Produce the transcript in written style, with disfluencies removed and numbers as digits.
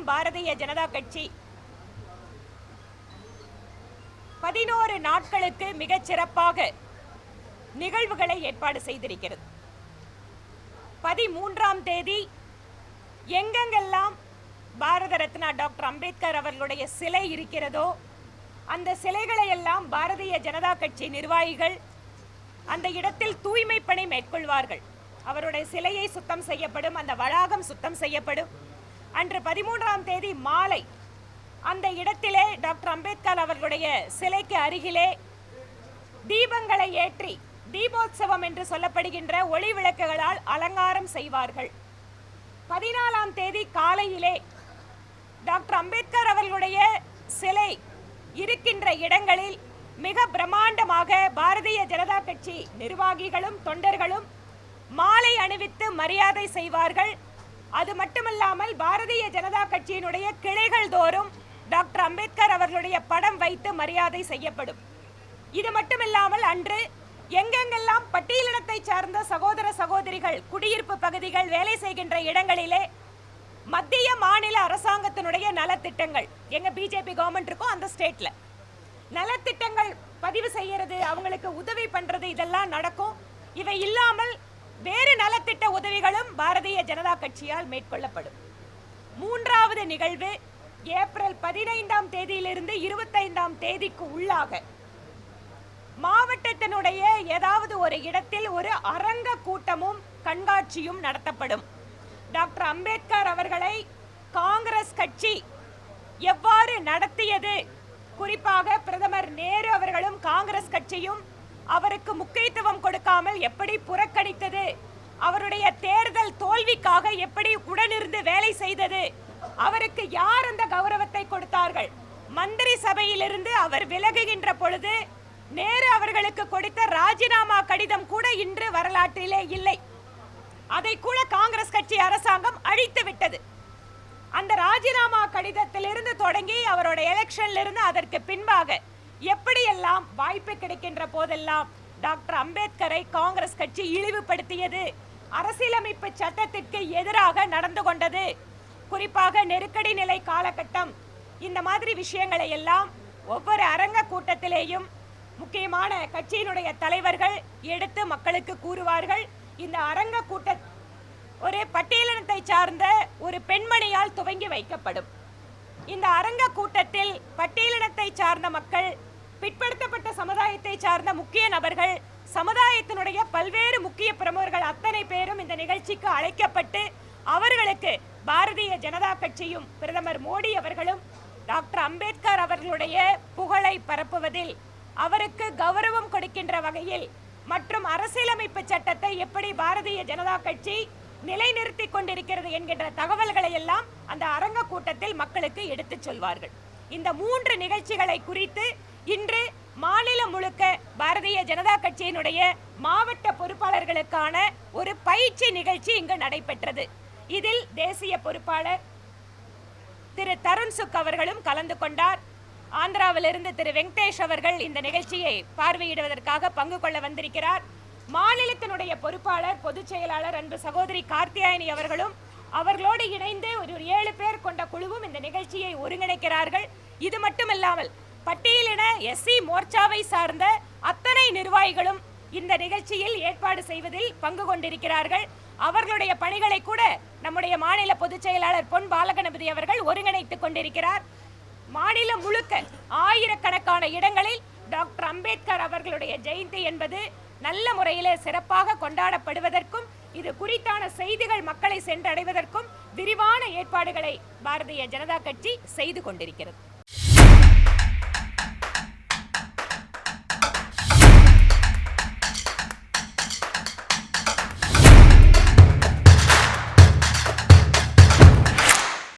பாரதிய ஜனதா கட்சி 11 நாட்களுக்கு மிகச் சிறப்பாக நிகழ்வுகளை ஏற்பாடு செய்திருக்கிறது. 13ஆம் தேதி எங்கெங்கெல்லாம் பாரத ரத்னா டாக்டர் அம்பேத்கர் அவர்களுடைய சிலை இருக்கிறதோ அந்த சிலைகளை எல்லாம் பாரதிய ஜனதா கட்சி நிர்வாகிகள் அந்த இடத்தில் தூய்மை பணி மேற்கொள்வார்கள். அவருடைய சிலையை சுத்தம் செய்யப்படும், அந்த வளாகம் சுத்தம் செய்யப்படும். அன்று 13ஆம் தேதி மாலை அந்த இடத்திலே டாக்டர் அம்பேத்கர் அவர்களுடைய சிலைக்கு அருகிலே தீபங்களை ஏற்றி தீபோத்சவம் என்று சொல்லப்படுகின்ற ஒளி விளக்குகளால் அலங்காரம் செய்வார்கள். 14ஆம் தேதி காலையிலே டாக்டர் அம்பேத்கர் அவர்களுடைய சிலை இருக்கின்ற இடங்களில் மிக பிரம்மாண்டமாக பாரதிய ஜனதா கட்சி நிர்வாகிகளும் தொண்டர்களும் மாலை அணிவித்து மரியாதை செய்வார்கள். அது மட்டுமல்லாமல் பாரதிய ஜனதா கட்சியினுடைய கிளைகள் தோறும் டாக்டர் அம்பேத்கர் அவர்களுடைய படம் வைத்து மரியாதை செய்யப்படும். இது மட்டுமில்லாமல் அன்று எங்கெங்கெல்லாம் பட்டியலினத்தை சார்ந்த சகோதர சகோதரிகள் குடியிருப்பு பகுதிகள் வேலை செய்கின்ற இடங்களிலே மத்திய மாநில அரசாங்கத்தினுடைய நலத்திட்டங்கள், எங்க பிஜேபி கவர்மெண்ட் இருக்கோ அந்த ஸ்டேட்ல நலத்திட்டங்கள் பதிவு செய்யறது, அவங்களுக்கு உதவி பண்றது, இதெல்லாம் நடக்கும். இவை இல்லாமல் வேறு நலத்திட்ட உதவிகளும் பாரதிய ஜனதா கட்சியால் மேற்கொள்ளப்படும். 3வது நிகழ்வு ஏப்ரல் 15ஆம் தேதியிலிருந்து 25ஆம் தேதிக்கு உள்ளாக மாவட்டத்தினுடைய ஏதாவது ஒரு இடத்தில் ஒரு அரங்க கூட்டமும் கண்காட்சியும் நடத்தப்படும். டாக்டர் அம்பேத்கர் அவர்களை காங்கிரஸ் கட்சி எவ்வாறு நடத்தியது, குறிப்பாக பிரதமர் நேரு அவர்களும் காங்கிரஸ் கட்சியும் அவருக்கு முக்கியத்துவம் கொடுக்காமல் எப்படி புறக்கணித்தது, அவருடைய தேர்தல் தோல்விக்காக எப்படி உடனிருந்து வேலை செய்தது, அவருக்கு யார் அந்த கௌரவத்தை கொடுத்தார்கள், மந்திரி சபையிலிருந்து அவர் விலகுகின்ற பொழுது நேரு அவர்களுக்கு கொடுத்த ராஜினாமா கடிதம் கூட இன்று வரலாற்றிலே இல்லை. அதை கூட காங்கிரஸ் கட்சி அரசாங்கம் அழித்து விட்டது. அந்த ராஜினாமா கடிதத்திலிருந்து தொடங்கி அவருடைய எலெக்ஷன்ல இருந்து அதற்கு பின்பாக எப்படியெல்லாம் வாய்ப்பு கிடைக்கின்ற போதெல்லாம் டாக்டர் அம்பேத்கரை காங்கிரஸ் கட்சி இழிவுபடுத்தியது, அரசியலமைப்பு சட்டத்திற்கு எதிராக நடந்து கொண்டது, குறிப்பாக நெருக்கடி நிலை காலகட்டம், இந்த மாதிரி விஷயங்களை எல்லாம் ஒவ்வொரு அரங்க கூட்டத்திலேயும் முக்கியமான கட்சியினுடைய தலைவர்கள் எடுத்து மக்களுக்கு கூறுவார்கள். இந்த அரங்க கூட்ட ஒரு பட்டியலினத்தை சார்ந்த ஒரு பெண்மணியால் துவங்கி வைக்கப்படும். இந்த அரங்க கூட்டத்தில் பட்டியலினத்தை சார்ந்த மக்கள், பிற்படுத்தப்பட்ட சமுதாயத்தை சார்ந்த முக்கிய நபர்கள், சமுதாயத்தினுடைய பல்வேறு முக்கிய பிரமுகர்கள் அத்தனை பேரும் இந்த நிகழ்ச்சிக்கு அழைக்கப்பட்டு அவர்களுக்கு பாரதிய ஜனதா கட்சியும் பிரதமர் மோடி அவர்களும் டாக்டர் அம்பேத்கர் அவர்களுடைய புகழை பரப்புவதில், அவருக்கு கௌரவம் கொடுக்கின்ற வகையில் மற்றும் அரசியலமைப்பு சட்டத்தை எப்படி பாரதிய ஜனதா கட்சி நிலைநிறுத்தி கொண்டிருக்கிறது என்கின்ற தகவல்களை எல்லாம் அந்த அரங்க கூட்டத்தில் மக்களுக்கு எடுத்துச் சொல்வார்கள். இந்த 3 நிகழ்ச்சிகளை குறித்து இன்று மாநிலம் முழுக்க பாரதிய ஜனதா கட்சியினுடைய மாவட்ட பொறுப்பாளர்களுக்கான ஒரு பயிற்சி நிகழ்ச்சி இங்கு நடைபெற்றது. இதில் தேசிய பொறுப்பாளர் திரு தருண் சுக் அவர்களும் கலந்து கொண்டார். ஆந்திராவிலிருந்து திரு வெங்கடேஷ் அவர்கள் இந்த நிகழ்ச்சியை பார்வையிடுவதற்காக பங்கு கொள்ள வந்திருக்கிறார். மாநிலத்தினுடைய பொறுப்பாளர் பொதுச் செயலாளர் அன்பு சகோதரி கார்த்தியாயினி அவர்களும் அவர்களோடு இணைந்து ஒரு 7 பேர் கொண்ட குழுவும் இந்த நிகழ்ச்சியை ஒருங்கிணைக்கிறார்கள். இது மட்டுமல்லாமல் பட்டியலின எஸ்சி மோர்ச்சாவை சார்ந்த அத்தனை நிர்வாகிகளும் இந்த நிகழ்ச்சியில் ஏற்பாடு செய்வதில் பங்கு கொண்டிருக்கிறார்கள். அவர்களுடைய பணிகளை கூட நம்முடைய மாநில பொதுச் செயலாளர் பொன் பாலகணபதி அவர்கள் ஒருங்கிணைத்துக் கொண்டிருக்கிறார். மாநிலம் முழுக்க ஆயிரக்கணக்கான இடங்களில் டாக்டர் அம்பேத்கர் அவர்களுடைய ஜெயந்தி என்பது நல்ல முறையிலே சிறப்பாக கொண்டாடப்படுவதற்கும் இது குறித்தான செய்திகள் மக்களை சென்றடைவதற்கும் விரிவான ஏற்பாடுகளை பாரதிய ஜனதா கட்சி செய்து கொண்டிருக்கிறது.